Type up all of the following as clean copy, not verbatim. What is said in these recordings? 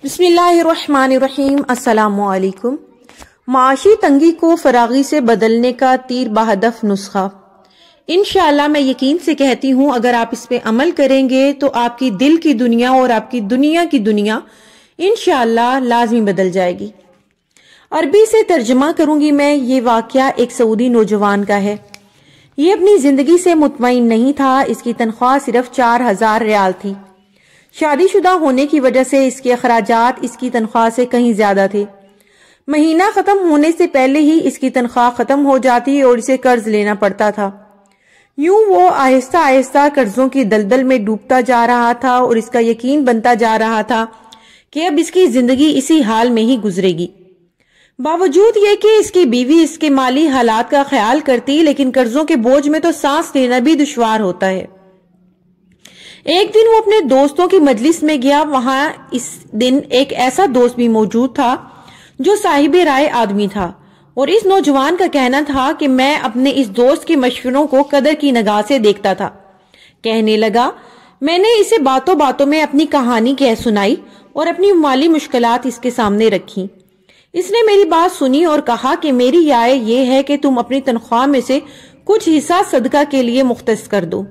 बिस्मिल्लाहिर्रहमानिर्रहीम। अस्सलामु अलैकुम। माशी तंगी को फरागी से बदलने का तीर बहदफ नुस्खा। इंशाअल्लाह मैं यकीन से कहती हूँ अगर आप इस पे अमल करेंगे तो आपकी दिल की दुनिया और आपकी दुनिया की दुनिया इंशाअल्लाह लाजमी बदल जाएगी। अरबी से तर्जमा करूंगी मैं। ये वाकया एक सऊदी नौजवान का है। ये अपनी जिंदगी से मुतमईन नहीं था। इसकी तनख्वाह सिर्फ 4000 रियाल थी। शादीशुदा होने की वजह से इसके अखराजात इसकी तनख्वाह से कहीं ज्यादा थे। महीना खत्म होने से पहले ही इसकी तनख्वाह खत्म हो जाती और इसे कर्ज लेना पड़ता था। यूं वो आहिस्ता आहिस्ता कर्जों की दलदल में डूबता जा रहा था और इसका यकीन बनता जा रहा था कि अब इसकी जिंदगी इसी हाल में ही गुजरेगी। बावजूद ये कि इसकी बीवी इसके माली हालात का ख्याल करती, लेकिन कर्जों के बोझ में तो सांस लेना भी दुश्वार होता है। एक दिन वो अपने दोस्तों की मजलिस में गया। वहां इस दिन एक ऐसा दोस्त भी मौजूद था जो साहिबे राय आदमी था और इस नौजवान का कहना था कि मैं अपने इस दोस्त के मशवरों को कदर की निगाह से देखता था। कहने लगा, मैंने इसे बातों बातों में अपनी कहानी कह सुनाई और अपनी माली मुश्किलात इसके सामने रखी। इसने मेरी बात सुनी और कहा कि मेरी राय ये है कि तुम अपनी तनख्वाह में से कुछ हिस्सा सदका के लिए मुख्तस कर दो।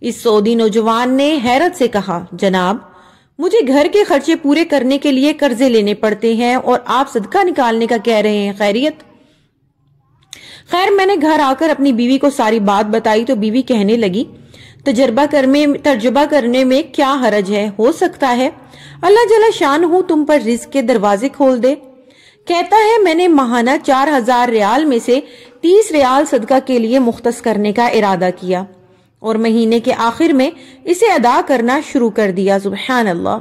इस सऊदी नौजवान ने हैरत से कहा, जनाब, मुझे घर के खर्चे पूरे करने के लिए कर्जे लेने पड़ते हैं और आप सदका निकालने का कह रहे हैं, खैरियत? खैर, मैंने घर आकर अपनी बीवी को सारी बात बताई तो बीवी कहने लगी, तर्जुबा करने में क्या हरज है, हो सकता है अल्लाह जल्ला शानहू तुम पर रिज़्क के दरवाजे खोल दे। कहता है, मैंने माहाना 4000 रियाल में से 30 रियाल सदका के लिए मुख्तस करने का इरादा किया और महीने के आखिर में इसे अदा करना शुरू कर दिया। सुबहान अल्लाह,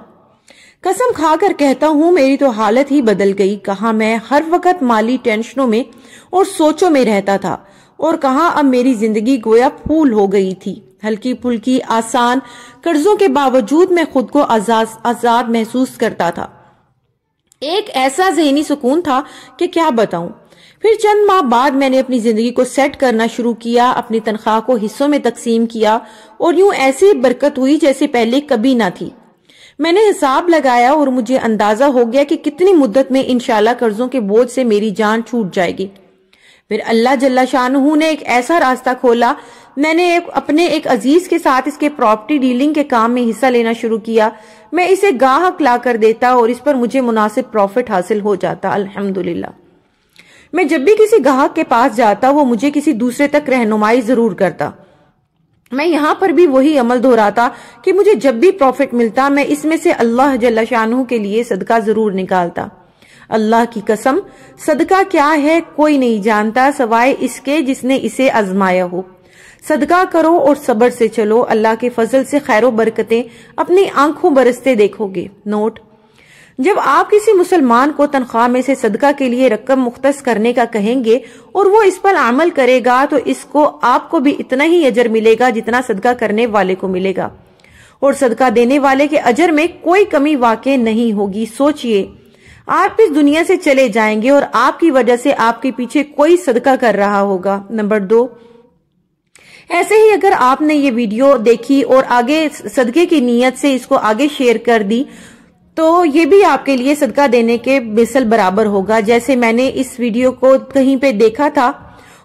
कसम खाकर कहता हूँ मेरी तो हालत ही बदल गई। कहाँ मैं हर वक्त माली टेंशनों में और सोचों में रहता था और कहाँ अब मेरी जिंदगी गोया फूल हो गई थी। हल्की फुल्की आसान कर्जों के बावजूद मैं खुद को आजाद महसूस करता था। एक ऐसा ज़हनी सुकून था कि क्या बताऊं। फिर चंद माह बाद मैंने अपनी जिंदगी को सेट करना शुरू किया, अपनी तनख्वाह को हिस्सों में तकसीम किया और यूं ऐसी बरकत हुई जैसे पहले कभी ना थी। मैंने हिसाब लगाया और मुझे अंदाजा हो गया कि कितनी मुद्दत में इंशाल्लाह कर्जों के बोझ से मेरी जान छूट जाएगी। फिर अल्लाह जल्ला शानहू ने एक ऐसा रास्ता खोला। मैंने अपने एक अजीज के साथ इसके प्रॉपर्टी डीलिंग के काम में हिस्सा लेना शुरू किया। मैं इसे गाहक ला कर देता और इस पर मुझे मुनासिब प्रॉफिट हासिल हो जाता। अल्हम्दुलिल्लाह, मैं जब भी किसी ग्राहक के पास जाता वो मुझे किसी दूसरे तक रहनुमाई जरूर करता। मैं यहाँ पर भी वही अमल दोहराता कि मुझे जब भी प्रॉफिट मिलता मैं इसमें से अल्लाह जल्ला शानहू के लिए सदका जरूर निकालता। अल्लाह की कसम, सदका क्या है कोई नहीं जानता सवाए इसके जिसने इसे आजमाया हो। सदका करो और सब्र से चलो, अल्लाह के फजल से खैरो बरकतें अपनी आंखों बरसते देखोगे। नोट, जब आप किसी मुसलमान को तनख्वाह में से सदका के लिए रकम मुख्तस करने का कहेंगे और वो इस पर अमल करेगा तो इसको आपको भी इतना ही अजर मिलेगा जितना सदका करने वाले को मिलेगा और सदका देने वाले के अजर में कोई कमी वाक़ई नहीं होगी। सोचिए, आप इस दुनिया से चले जाएंगे और आपकी वजह से आपके पीछे कोई सदका कर रहा होगा। नंबर 2, ऐसे ही अगर आपने ये वीडियो देखी और आगे सदके की नीयत से इसको आगे शेयर कर दी तो ये भी आपके लिए सदका देने के मिसल बराबर होगा। जैसे मैंने इस वीडियो को कहीं पे देखा था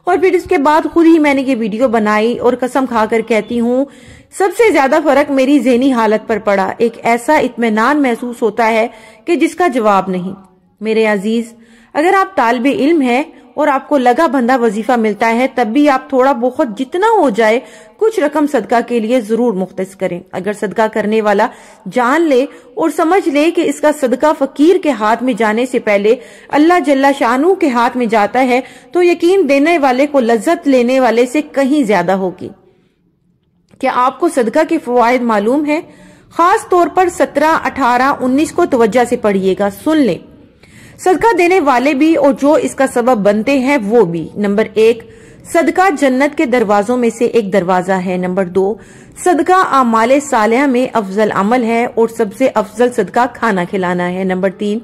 और फिर इसके बाद खुद ही मैंने ये वीडियो बनाई और कसम खाकर कहती हूँ सबसे ज्यादा फर्क मेरी ज़हनी हालत पर पड़ा। एक ऐसा इत्मीनान महसूस होता है कि जिसका जवाब नहीं। मेरे अजीज, अगर आप तालिबे इल्म है और आपको लगा बंधा वजीफा मिलता है तब भी आप थोड़ा बहुत जितना हो जाए कुछ रकम सदका के लिए जरूर मुख्तस करें। अगर सदका करने वाला जान ले और समझ ले कि इसका सदका फकीर के हाथ में जाने से पहले अल्लाह जल्ला शानू के हाथ में जाता है तो यकीन देने वाले को लज्जत लेने वाले से कहीं ज्यादा होगी। क्या आपको सदका के फवायद मालूम है? खास तौर पर 17, 18, 19 को तवज्जो से पढ़िएगा, सुन ले। सदका देने वाले भी और जो इसका सबब बनते हैं वो भी। नंबर 1, सदका जन्नत के दरवाजों में से एक दरवाजा है। नंबर 2, सदका आमाले सालिहा में अफजल अमल है और सबसे अफजल सदका खाना खिलाना है। नंबर 3,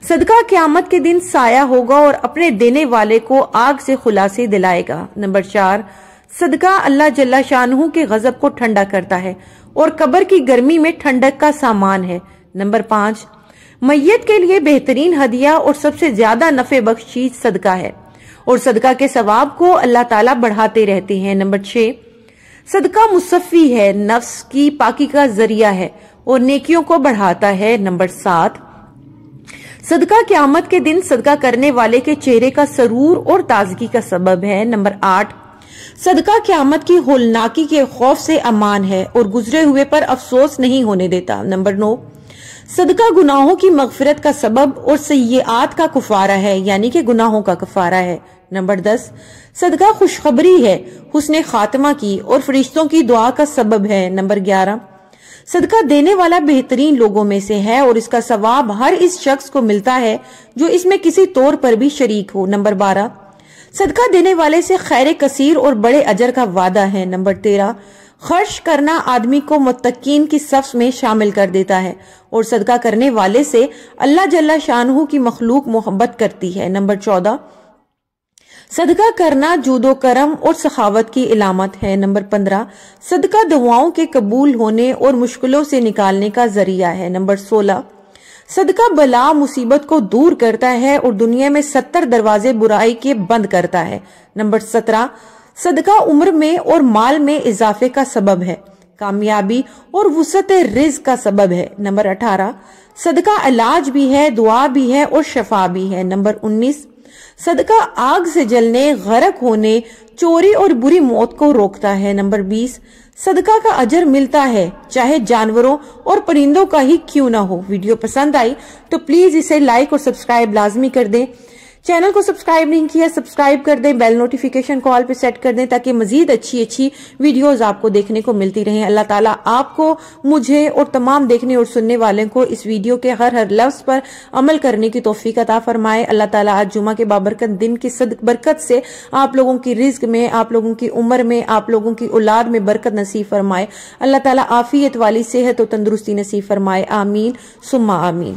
सदका क़यामत के दिन साया होगा और अपने देने वाले को आग से खुलासे दिलाएगा। नंबर 4, सदका अल्लाह जल्ला शानहू के गजब को ठंडा करता है और कब्र की गर्मी में ठंडक का सामान है। नंबर 5, میت کے لیے بہترین ہدیہ اور سب سے زیادہ نفع بخش چیز صدقہ ہے اور صدقہ کے ثواب کو اللہ تعالیٰ بڑھاتے رہتے ہیں۔ نمبر 6، صدقہ مصفی ہے، نفس کی پاکی کا ذریعہ ہے اور نیکیوں کو بڑھاتا ہے۔ نمبر 7، صدقہ قیامت کے دن صدقہ کرنے والے کے چہرے کا سرور اور تازگی کا سبب ہے۔ نمبر 8، صدقہ قیامت کی ہولناکی کے خوف سے امان ہے اور گزرے ہوئے پر افسوس نہیں ہونے دیتا۔ نمبر 9، صدقہ گناہوں کی مغفرت کا سبب اور سیئات کا کفارہ ہے، یعنی کہ گناہوں کا کفارہ ہے۔ نمبر 10، صدقہ خوشخبری ہے، حسن خاتمہ کی اور فرشتوں کی دعا کا سبب ہے۔ نمبر 11، صدقہ دینے والا بہترین لوگوں میں سے ہے اور اس کا ثواب ہر اس شخص کو ملتا ہے جو اس میں کسی طور پر بھی شریک ہو۔ نمبر 12، صدقہ دینے والے سے خیر کثیر اور بڑے اجر کا وعدہ ہے۔ نمبر 13، خرچ کرنا آدمی کو متقین کی صف میں شامل کر دیتا ہے اور صدقہ کرنے والے سے اللہ جل شانہ کی مخلوق محبت کرتی ہے۔ نمبر 14، صدقہ کرنا جود و کرم اور سخاوت کی علامت ہے۔ نمبر 15، صدقہ دعاؤں کے قبول ہونے اور مشکلوں سے نکالنے کا ذریعہ ہے۔ نمبر 16، صدقہ بلا مصیبت کو دور کرتا ہے اور دنیا میں 70 دروازے برائی کے بند کرتا ہے۔ نمبر 17، صدقہ عمر میں اور مال میں اضافے کا سبب ہے، کامیابی اور وسعت رزق کا سبب ہے۔ نمبر 18، صدقہ علاج بھی ہے، دعا بھی ہے اور شفا بھی ہے۔ نمبر 19، صدقہ آگ سے جلنے، غرق ہونے، چوری اور بری موت کو روکتا ہے۔ نمبر 20، صدقہ کا اجر ملتا ہے چاہے جانوروں اور پرندوں کا ہی کیوں نہ ہو۔ ویڈیو پسند آئی تو پلیز اسے لائک اور سبسکرائب لازمی کر دیں۔ چینل کو سبسکرائب نہیں کیا سبسکرائب کر دیں، بیل نوٹیفیکیشن کال پہ سیٹ کر دیں تاکہ مزید اچھی ویڈیوز آپ کو دیکھنے کو ملتی رہیں۔ اللہ تعالیٰ آپ کو، مجھے اور تمام دیکھنے اور سننے والوں کو اس ویڈیو کے ہر لفظ پر عمل کرنے کی توفیق عطا فرمائے۔ اللہ تعالیٰ آج جمعہ کے بابرکت دن کی صدق برکت سے آپ لوگوں کی رزق میں، آپ لوگوں کی عمر میں، آپ لوگوں کی اولاد میں برکت نصیب فرمائے۔ اللہ تعالیٰ عافیت والی صحت و تندرستی نصیب فرمائے۔ آمین ثم آمین۔